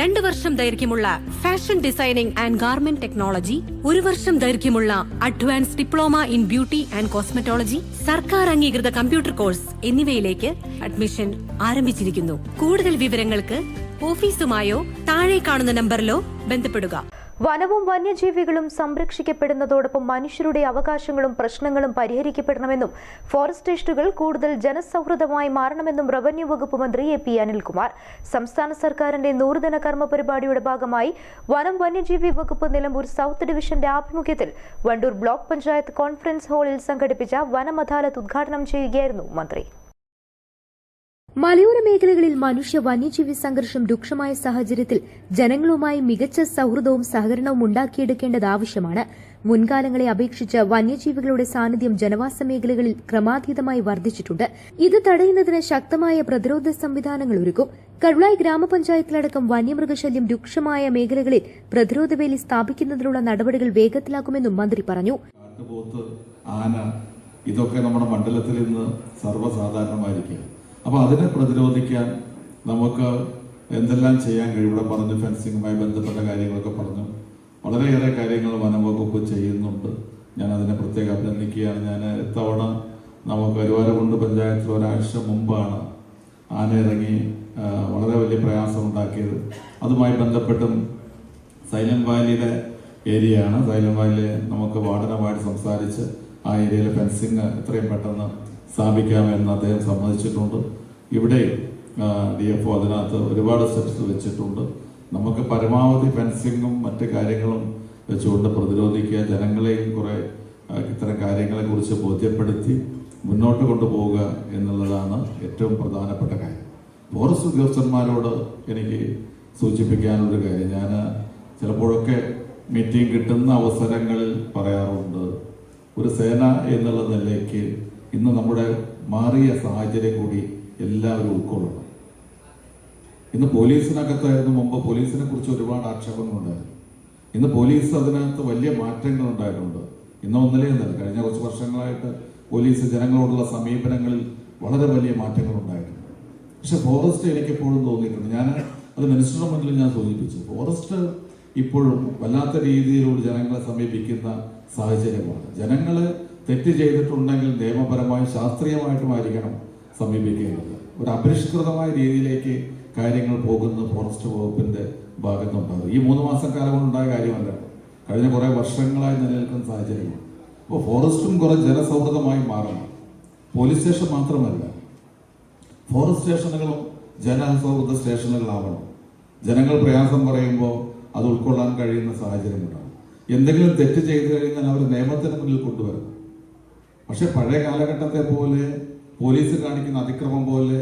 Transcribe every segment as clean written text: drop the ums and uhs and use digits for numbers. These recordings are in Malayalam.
2 വർഷം ദൈർഘ്യമുള്ള fashion designing and garment technology, 1 വർഷം ദൈർഘ്യമുള്ള advance diploma in beauty and cosmetology, സർക്കാർ അംഗീകൃത കമ്പ്യൂട്ടർ കോഴ്സ് എന്നിവയിലേക്ക് അഡ്മിഷൻ ആരംഭിച്ചിരിക്കുന്നു. കൂടുതൽ വിവരങ്ങൾക്ക് ഓഫീസുമായോ താഴെ കാണുന്ന നമ്പറിലോ ബന്ധപ്പെടുക. വനവും വന്യജീവികളും സംരക്ഷിക്കപ്പെടുന്നതോടൊപ്പം മനുഷ്യരുടെ അവകാശങ്ങളും പ്രശ്നങ്ങളും പരിഹരിക്കപ്പെടണമെന്നും ഫോറസ്റ്റുകൾ കൂടുതൽ ജനസൗഹൃദമായി മാറണമെന്നും റവന്യൂ വകുപ്പ് മന്ത്രി എ.പി. അനിൽകുമാർ. സംസ്ഥാന സർക്കാരിന്റെ നൂറുദിന കർമ്മ പരിപാടിയുടെ ഭാഗമായി വനം വന്യജീവി വകുപ്പ് നിലമ്പൂർ സൗത്ത് ഡിവിഷന്റെ ആഭിമുഖ്യത്തിൽ വണ്ടൂർ ബ്ലോക്ക് പഞ്ചായത്ത് കോൺഫറൻസ് ഹാളിൽ സംഘടിപ്പിച്ച വനം അദാലത്ത് ഉദ്ഘാടനം ചെയ്യുകയായിരുന്നു മന്ത്രി. മലയോര മേഖലകളിൽ മനുഷ്യ വന്യജീവി സംഘർഷം രൂക്ഷമായ സാഹചര്യത്തിൽ ജനങ്ങളുമായി മികച്ച സൌഹൃദവും സഹകരണവും ഉണ്ടാക്കിയെടുക്കേണ്ടത് ആവശ്യമാണ്. മുൻകാലങ്ങളെ അപേക്ഷിച്ച് വന്യജീവികളുടെ സാന്നിധ്യം ജനവാസ മേഖലകളിൽ ക്രമാതീതമായി വർദ്ധിച്ചിട്ടുണ്ട്. ഇത് തടയുന്നതിന് ശക്തമായ പ്രതിരോധ സംവിധാനങ്ങൾ ഒരുക്കും. കരുളായി ഗ്രാമപഞ്ചായത്തിലടക്കം വന്യമൃഗശല്യം രൂക്ഷമായ മേഖലകളിൽ പ്രതിരോധ വേലി സ്ഥാപിക്കുന്നതിനുള്ള നടപടികൾ വേഗത്തിലാക്കുമെന്നും മന്ത്രി പറഞ്ഞു. ഇതൊക്കെ നമ്മുടെ മണ്ഡലത്തിൽ ഇന്ന് സർവ്വസാധാരണമായിരിക്കും. അപ്പോൾ അതിനെ പ്രതിരോധിക്കാൻ നമുക്ക് എന്തെല്ലാം ചെയ്യാൻ കഴിയും? ഇവിടെ പറഞ്ഞു ഫെൻസിങ്ങുമായി ബന്ധപ്പെട്ട കാര്യങ്ങളൊക്കെ പറഞ്ഞു. വളരെയേറെ കാര്യങ്ങൾ വനം വകുപ്പ് ചെയ്യുന്നുണ്ട്. ഞാൻ അതിനെ പ്രത്യേകം അഭിനന്ദിക്കുകയാണ്. ഞാൻ ഇത്തവണ നമുക്ക് കരുവാരക്കുണ്ട് പഞ്ചായത്തിൽ ഒരാഴ്ച മുമ്പാണ് ആന ഇറങ്ങി വളരെ വലിയ പ്രയാസം ഉണ്ടാക്കിയത്. അതുമായി ബന്ധപ്പെട്ടും സൈലന്റ് വാലിയുടെ ഏരിയയാണ്. സൈലന്റ് വാലിയിൽ നമുക്ക് വാർഡനുമായിട്ട് സംസാരിച്ച് ആ ഏരിയയിലെ ഫെൻസിങ് എത്രയും പെട്ടെന്ന് സ്ഥാപിക്കാമെന്ന് അദ്ദേഹം സമ്മതിച്ചിട്ടുണ്ട്. ഇവിടെ DFO അതിനകത്ത് ഒരുപാട് സ്റ്റെപ്സ് വെച്ചിട്ടുണ്ട്. നമുക്ക് പരമാവധി ഫെൻസിങ്ങും മറ്റ് കാര്യങ്ങളും വെച്ചുകൊണ്ട് പ്രതിരോധിക്കുക, ജനങ്ങളെയും കുറെ ഇത്തരം കാര്യങ്ങളെക്കുറിച്ച് ബോധ്യപ്പെടുത്തി മുന്നോട്ട് കൊണ്ടുപോവുക എന്നുള്ളതാണ് ഏറ്റവും പ്രധാനപ്പെട്ട കാര്യം. ഫോറസ്റ്റ് ഉദ്യോഗസ്ഥന്മാരോട് എനിക്ക് സൂചിപ്പിക്കാനൊരു കാര്യം, ഞാൻ ചിലപ്പോഴൊക്കെ മീറ്റിംഗ് കിട്ടുന്ന അവസരങ്ങളിൽ പറയാറുണ്ട്, ഒരു സേന എന്നുള്ള നിലയ്ക്ക് ഇന്ന് നമ്മുടെ മാറിയ സാഹചര്യം കൂടി എല്ലാവരും ഉൾക്കൊള്ളണം. ഇന്ന് പോലീസിനകത്തായിരുന്നു മുമ്പ് പോലീസിനെ കുറിച്ച് ഒരുപാട് ആക്ഷേപങ്ങളുണ്ടായിരുന്നു. ഇന്ന് പോലീസ് അതിനകത്ത് വലിയ മാറ്റങ്ങൾ ഉണ്ടായിട്ടുണ്ട്. ഇന്ന് ഒന്നിലെയൊന്നല്ല, കഴിഞ്ഞ കുറച്ച് വർഷങ്ങളായിട്ട് പോലീസ് ജനങ്ങളോടുള്ള സമീപനങ്ങളിൽ വളരെ വലിയ മാറ്റങ്ങൾ ഉണ്ടായിട്ടുണ്ട്. പക്ഷെ ഫോറസ്റ്റ് എനിക്കെപ്പോഴും തോന്നിയിട്ടുണ്ട്, ഞാൻ അത് മിനിസ്റ്ററുടെ മുന്നിൽ ഞാൻ സൂചിപ്പിച്ചു, ഫോറസ്റ്റ് ഇപ്പോഴും വല്ലാത്ത രീതിയിലൂടെ ജനങ്ങളെ സമീപിക്കുന്ന സാഹചര്യമാണ്. ജനങ്ങളെ തെറ്റ് ചെയ്തിട്ടുണ്ടെങ്കിൽ നിയമപരമായും ശാസ്ത്രീയമായിട്ടുമായിരിക്കണം സമീപിക്കേണ്ടത്. ഒരു അപരിഷ്കൃതമായ രീതിയിലേക്ക് കാര്യങ്ങൾ പോകുന്ന ഫോറസ്റ്റ് വകുപ്പിന്റെ ഭാഗത്തുണ്ടാകും. ഈ 3 മാസക്കാലം കൊണ്ടുണ്ടായ കാര്യമല്ല, കഴിഞ്ഞ കുറെ വർഷങ്ങളായി നിലനിൽക്കുന്ന സാഹചര്യമാണ്. അപ്പോൾ ഫോറസ്റ്റും കുറെ ജനസൗഹൃദമായി മാറണം. പോലീസ് സ്റ്റേഷൻ മാത്രമല്ല, ഫോറസ്റ്റ് സ്റ്റേഷനുകളും ജനസൗഹൃദ സ്റ്റേഷനുകളാവണം. ജനങ്ങൾ പ്രയാസം പറയുമ്പോൾ അത് ഉൾക്കൊള്ളാൻ കഴിയുന്ന സാഹചര്യം ഉണ്ടാകും. എന്തെങ്കിലും തെറ്റ് ചെയ്തു കഴിഞ്ഞാൽ അവർ നിയമത്തിന് മുന്നിൽ കൊണ്ടുവരും. പക്ഷെ പഴയ കാലഘട്ടത്തെ പോലെ പോലീസ് കാണിക്കുന്ന അതിക്രമം പോലെ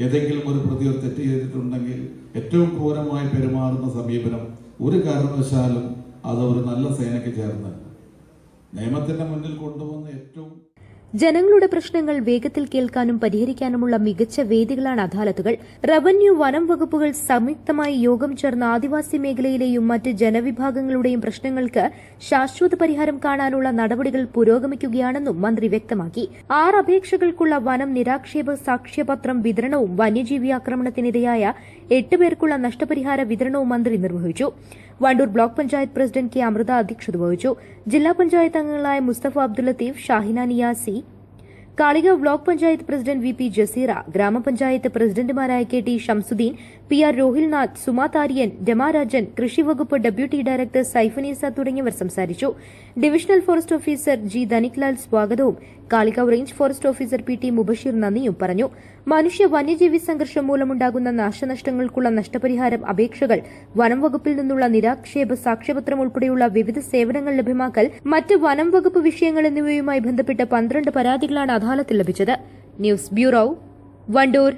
ഏതെങ്കിലും ഒരു പ്രതി ഒരു തെറ്റ് ചെയ്തിട്ടുണ്ടെങ്കിൽ ഏറ്റവും ക്രൂരമായി പെരുമാറുന്ന സമീപനം ഒരു കാരണവശാലും അത് ഒരു നല്ല സേനയ്ക്ക് ചേർന്ന് നിയമത്തിന്റെ മുന്നിൽ കൊണ്ടുവന്ന് ഏറ്റവും ജനങ്ങളുടെ പ്രശ്നങ്ങൾ വേഗത്തിൽ കേൾക്കാനും പരിഹരിക്കാനുമുള്ള മികച്ച വേദികളാണ് അദാലത്തുകൾ. റവന്യൂ, വനം വകുപ്പുകൾ സംയുക്തമായി യോഗം ചേർന്ന് ആദിവാസി മേഖലയിലെയും മറ്റ് ജനവിഭാഗങ്ങളുടെയും പ്രശ്നങ്ങൾക്ക് ശാശ്വത പരിഹാരം കാണാനുള്ള നടപടികൾ പുരോഗമിക്കുകയാണെന്നും മന്ത്രി വ്യക്തമാക്കി. 6 അപേക്ഷകൾക്കുള്ള വനം നിരാക്ഷേപ സാക്ഷ്യപത്രം വിതരണവും വന്യജീവി ആക്രമണത്തിനിരയായ 8 പേർക്കുള്ള നഷ്ടപരിഹാര വിതരണവും മന്ത്രി നിർവഹിച്ചു. Wandoor block panchayat president K Amritha അധ്യക്ഷത വഹിച്ചു. ജില്ലാ പഞ്ചായത്ത് അംഗങ്ങളായ Mustafa Abdul Latheef, Shahina Niyasi, Kalikavu block panchayat president VP Jaseera, ഗ്രാമപഞ്ചായത്ത് പ്രസിഡന്റുമാരായ KT ഷംസുദ്ദീൻ, PR രോഹിൽനാഥ്, സുമാ താരിയൻ, രമാരാജൻ, കൃഷിവകുപ്പ് ഡെപ്യൂട്ടി ഡയറക്ടർ സൈഫനീസ തുടങ്ങിയവർ സംസാരിച്ചു. Divisional forest officer G Dhaniklal സ്വാഗതവും Kalikavu range forest officer PT Mubasheer നന്ദിയും പറഞ്ഞു. മനുഷ്യ വന്യജീവി സംഘർഷം മൂലമുണ്ടാകുന്ന നാശനഷ്ടങ്ങൾക്കുള്ള നഷ്ടപരിഹാരം അപേക്ഷകൾ, വനം വകുപ്പിൽ നിന്നുള്ള നിരാക്ഷേപ സാക്ഷ്യപത്രം ഉൾപ്പെടെയുള്ള വിവിധ സേവനങ്ങൾ ലഭ്യമാക്കൽ, മറ്റ് വനം വകുപ്പ് വിഷയങ്ങൾ എന്നിവയുമായി ബന്ധപ്പെട്ട് 12 പരാതികളാണ് അദാലത്തിൽ ലഭിച്ചത്. News bureau, Wandoor.